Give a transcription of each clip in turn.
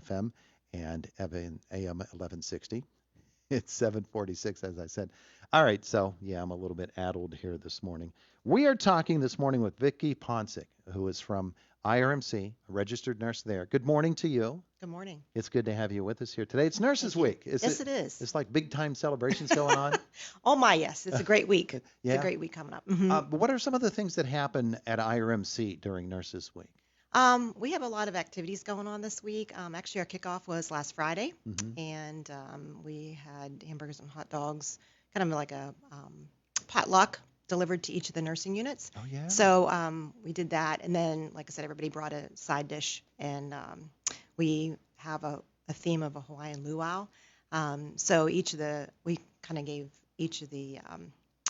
FM and Evan AM 1160. It's 7:46, as I said. All right, so yeah, I'm a little bit addled here this morning. We are talking this morning with Vickie Paunocic, who is from IRMC, a registered nurse there. Good morning to you. Good morning. It's good to have you with us here today. It's Nurses Thank you. Week. Yes, it is. It's like big time celebrations going on. Oh my, yes, it's a great week. It's a Yeah. great week coming up. But what are some of the things that happen at IRMC during Nurses Week? We have a lot of activities going on this week. Actually, our kickoff was last Friday, Hmm. and we had hamburgers and hot dogs, kind of like a potluck delivered to each of the nursing units. Oh, yeah. So we did that, and then, like I said, everybody brought a side dish, and we have a theme of a Hawaiian luau. So we kind of gave each of the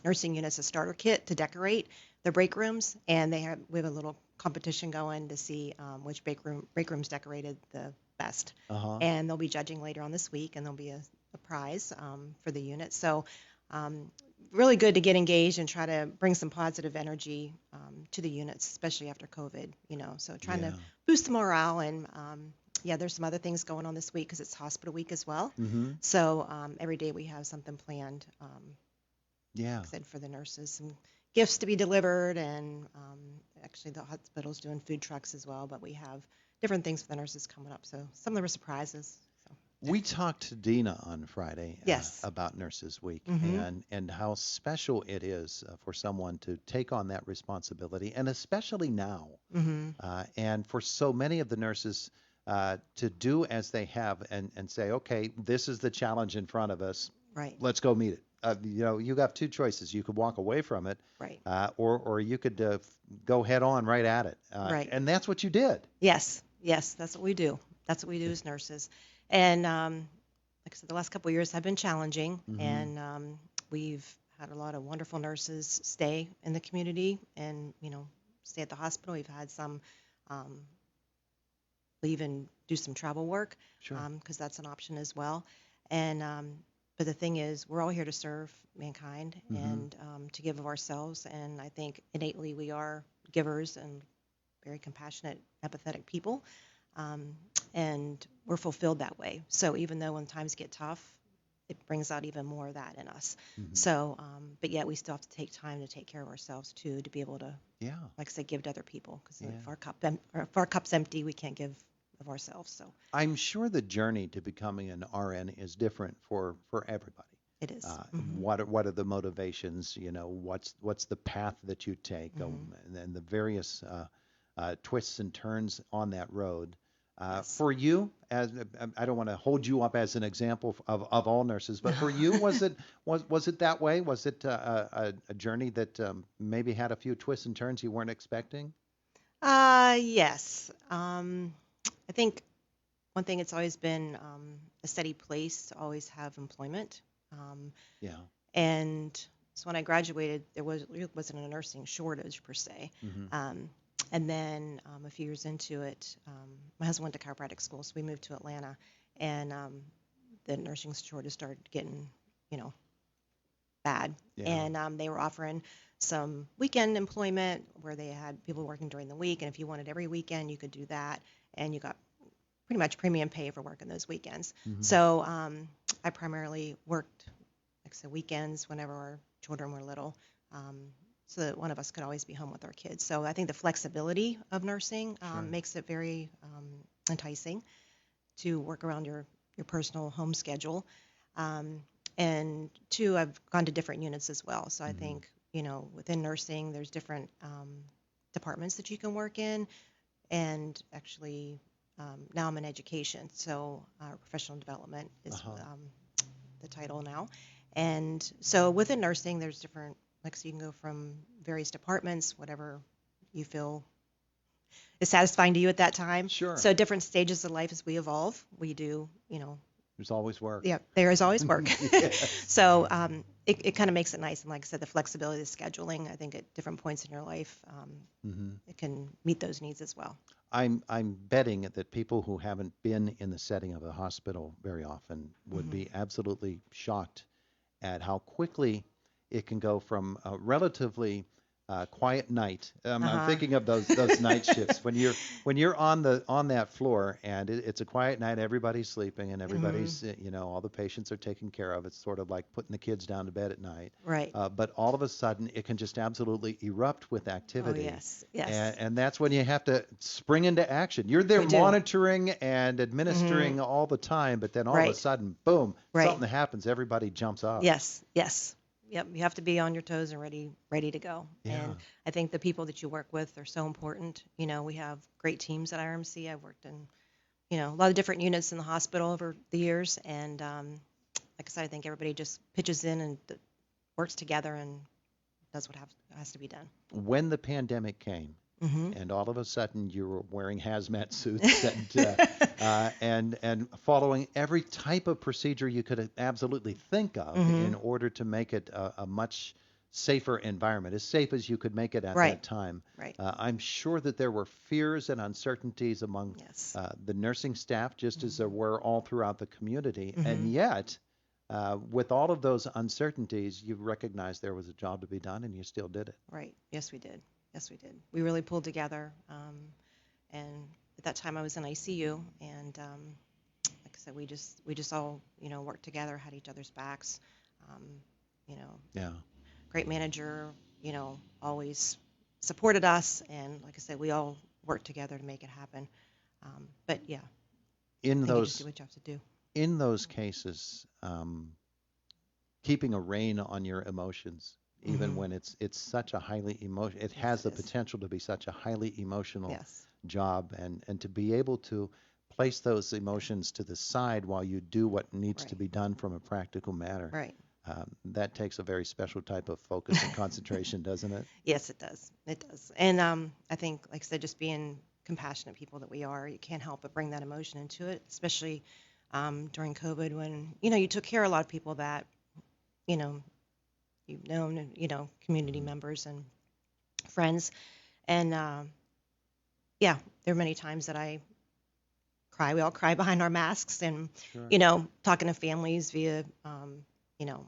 nursing units a starter kit to decorate their break rooms, and we have a little competition going to see which break rooms decorated the best. Uh-huh. And they'll be judging later on this week, and there'll be a prize for the unit. So really good to get engaged and try to bring some positive energy to the units, especially after COVID. So trying to boost the morale and. Yeah, there's some other things going on this week because it's hospital week as well. Mm-hmm. So every day we have something planned. Yeah. Like I said, for the nurses, some gifts to be delivered, and actually the hospital's doing food trucks as well. But we have different things for the nurses coming up. So some of them are surprises. So. We talked to Dina on Friday Yes. about Nurses Week Mm-hmm. and how special it is for someone to take on that responsibility, and especially now. Mm-hmm. And for so many of the nurses to do as they have and say, okay, this is the challenge in front of us. Right. Let's go meet it. You have two choices. You could walk away from it, Right. or you could go head on right at it. Right. And that's what you did. Yes. Yes. That's what we do. That's what we do as nurses. And like I said, the last couple of years have been challenging, Mm-hmm. and we've had a lot of wonderful nurses stay in the community and stay at the hospital. We've had some leave and do some travel work, Sure. Because that's an option as well. And but the thing is, we're all here to serve mankind, Mm-hmm. and to give of ourselves. And I think innately we are givers and very compassionate, empathetic people, and we're fulfilled that way. So even though when times get tough, it brings out even more of that in us. Mm-hmm. So, but yet we still have to take time to take care of ourselves too, to be able to, Yeah. like I said, give to other people. Because Yeah. if our cup's empty, we can't give of ourselves. So I'm sure the journey to becoming an RN is different for everybody. it is. What are the motivations? What's the path that you take, and then the various twists and turns on that road. Yes. For you, as I don't want to hold you up as an example of all nurses, but for you, was it that way? Was it a journey that maybe had a few twists and turns you weren't expecting? Yes. I think one thing, it's always been a steady place to always have employment. Yeah. And so when I graduated, there wasn't a nursing shortage per se. Mm-hmm. And then a few years into it, my husband went to chiropractic school, so we moved to Atlanta, and the nursing shortage started getting, bad. Yeah. And they were offering some weekend employment where they had people working during the week, and if you wanted every weekend, you could do that, and you got pretty much premium pay for working those weekends. Mm-hmm. So I primarily worked, like I said, weekends whenever our children were little. So that one of us could always be home with our kids. So I think the flexibility of nursing Sure. makes it very enticing to work around your personal home schedule. And two, I've gone to different units as well. So I think, within nursing, there's different departments that you can work in. And actually, now I'm in education. So professional development is the title now. And so within nursing, there's different, so you can go from various departments, whatever you feel is satisfying to you at that time. Sure. So different stages of life as we evolve, we do, There's always work. Yeah, there is always work. Yes. So it kind of makes it nice. And like I said, the flexibility of scheduling, I think at different points in your life, it can meet those needs as well. I'm betting that people who haven't been in the setting of a hospital very often would be absolutely shocked at how quickly it can go from a relatively quiet night. I'm Uh-huh. thinking of those night shifts when you're on that floor and it's a quiet night. Everybody's sleeping and Hmm. everybody's all the patients are taken care of. It's sort of like putting the kids down to bed at night. Right. But all of a sudden, it can just absolutely erupt with Oh, activity. yes. And, Yes. and that's when you have to spring into action. You're there We do. monitoring and Hmm. administering all the time, but then all of a Right. sudden, boom, Right. something happens. Everybody jumps up. Yes. Yes. Yep. You have to be on your toes and ready to go. Yeah. And I think the people that you work with are so important. We have great teams at IRMC. I've worked in, a lot of different units in the hospital over the years. And like I said, I think everybody just pitches in and works together and does what has to be done. When the pandemic came, Hmm. and all of a sudden you were wearing hazmat suits and following every type of procedure you could absolutely think of in Hmm. order to make it a much safer environment, as safe as you could make it at Right. that time. Right. I'm sure that there were fears and uncertainties among Yes. the nursing staff, just as there were all throughout the community. And Hmm. yet, with all of those uncertainties, you recognized there was a job to be done, and you still did it. Right. Yes, we did. Yes, we did. We really pulled together. And at that time, I was in ICU, and like I said, we just all worked together, had each other's backs. Um, you know, Yeah. Great manager, always supported us, and like I said, we all worked together to make it happen. But yeah, I In think you just do those what you have to do. in those cases, keeping a rein on your emotions, even Hmm. when it's such a highly emotion, it Yes, has it the is. potential to be such a highly emotional Yes. job, and to be able to place those emotions to the side while you do what needs to Right. be done from a practical manner. Right. That takes a very special type of focus and concentration, doesn't it? Yes, it does. It does. And I think, like I said, just being compassionate people that we are, you can't help but bring that emotion into it, especially during COVID when, you took care of a lot of people that, you know, you've known, and, community Mhm. members and friends. And yeah, there are many times that I cry. We all cry behind our masks and, Sure. talking to families via,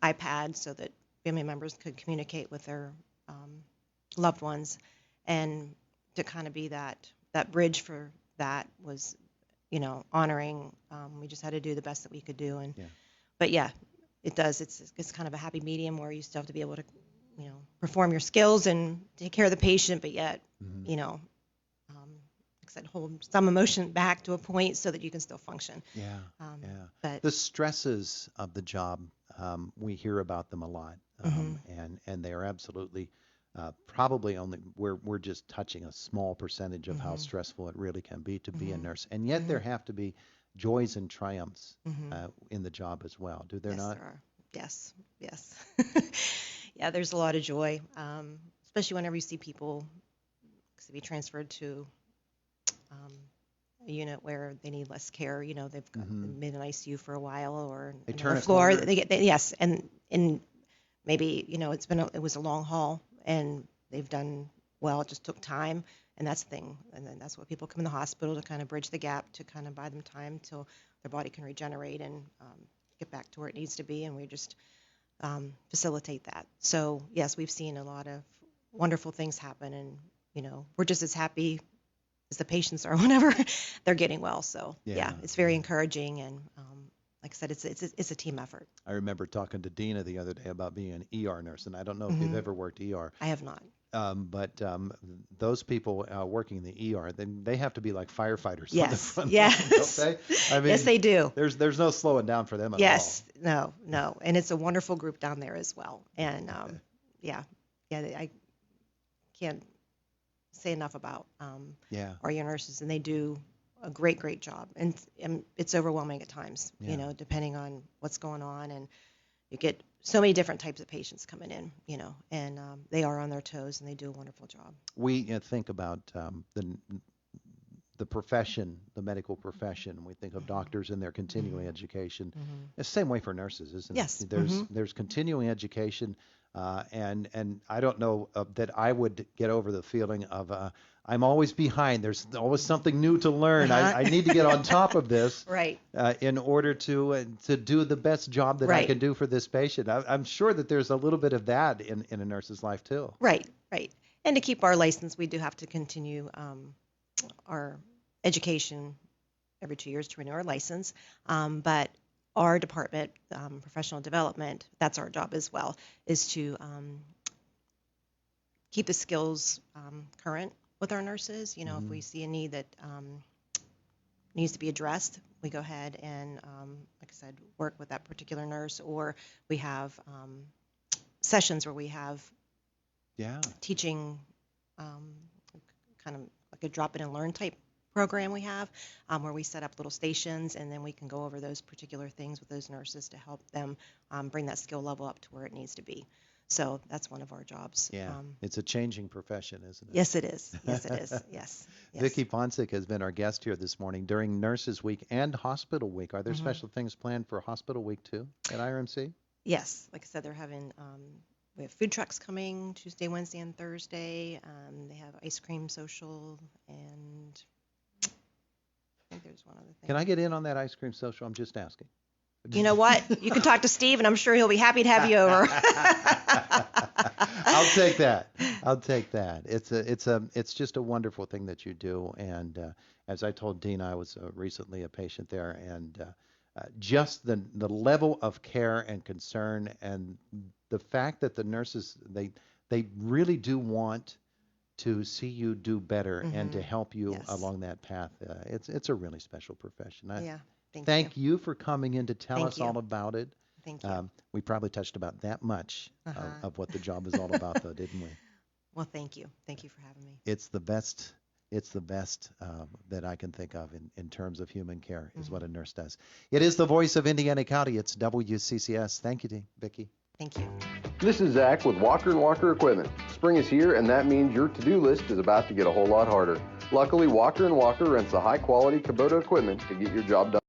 iPad so that family members could communicate with their um, loved ones. And to kind of be that bridge for that was, honoring. We just had to do the best that we could do. And Yeah. but yeah, it does. It's kind of a happy medium where you still have to be able to, perform your skills and take care of the patient, but yet, Hmm. you know, like I said, hold some emotion back to a point so that you can still function. Yeah. Um, Yeah. but The stresses of the job, we hear about them a lot, mhm, and they are absolutely probably only we're just touching a small percentage of how mhm, stressful it really can be to be a mhm, nurse, and yet there mhm, have to be joys and triumphs mhm. in the job as well. Do there Yes, not? there are. Yes, yes. Yeah, there's a lot of joy, especially whenever you see people to be transferred to um, a unit where they need less care. They've got Hmm. been in ICU for a while or They another turn a floor. corner. Yes, and maybe it was a long haul and they've done well. It just took time, and that's the thing. And then that's what people come in the hospital to kind of bridge the gap to kind of buy them time till their body can regenerate and get back to where it needs to be. And we just facilitate that. So yes, we've seen a lot of wonderful things happen, and we're just as happy as the patients are whenever they're getting well. So yeah, Yeah, it's very yeah. encouraging, and like I said, it's a team effort. I remember talking to Dina the other day about being an ER nurse, and I don't know if you've Hmm. ever worked ER. I have not. But those people working in the ER, they have to be like firefighters on the Yes, front line, don't yes, they? I yes, mean, they do. there's no slowing down for them at all. Yes, no, no, and it's a wonderful group down there as well. And yeah, yeah, I can't say enough about Yeah, our young nurses, and they do a great job. And it's overwhelming at times, yeah. depending on what's going on, and you get so many different types of patients coming in, and they are on their toes and they do a wonderful job. We think about the profession, the medical profession. We think of Hmm. doctors and their continuing Hmm. education. Hmm. It's the same way for nurses, isn't Yes. it? Hmm. There's continuing education, and I don't know that I would get over the feeling of I'm always behind. There's always something new to learn. Uh-huh. I need to get on top of this Right. in order to do the best job that I Right. can do for this patient. I'm sure that there's a little bit of that in a nurse's life too. Right. Right. And to keep our license, we do have to continue our education every 2 years to renew our license. But our department, professional development, that's our job as well, is to keep the skills current with our nurses. You know, if we see a need that needs to be addressed, we go ahead and, like I said, work with that particular nurse, or we have sessions where we have teaching, kind of like a drop in and learn type program we have, where we set up little stations, and then we can go over those particular things with those nurses to help them bring that skill level up to where it needs to be. So that's one of our jobs. Yeah, it's a changing profession, isn't it? Yes, it is. Yes, it is. Yes. Vickie Paunocic has been our guest here this morning during Nurses Week and Hospital Week. Are there special things planned for Hospital Week too at IRMC? Yes, like I said, they're having we have food trucks coming Tuesday, Wednesday, and Thursday. They have ice cream social, and I think there's one other thing. Can I get in on that ice cream social? I'm just asking. You know what? You can talk to Steve, and I'm sure he'll be happy to have you over. I'll take that. I'll take that. It's just a wonderful thing that you do. And as I told Dina, I was recently a patient there, and just the level of care and concern, and the fact that the nurses they really do want to see you do better and to help you along that path. It's a really special profession. Thank you for coming in to tell us all about it. Thank you. We probably touched about that much of what the job is all about, though, didn't we? Well, thank you. Thank you for having me. It's the best. It's the best that I can think of in terms of human care is what a nurse does. It is the voice of Indiana County. It's WCCS. Thank you, Vickie. Thank you. This is Zach with Walker & Walker Equipment. Spring is here, and that means your to-do list is about to get a whole lot harder. Luckily, Walker & Walker rents a high-quality Kubota equipment to get your job done.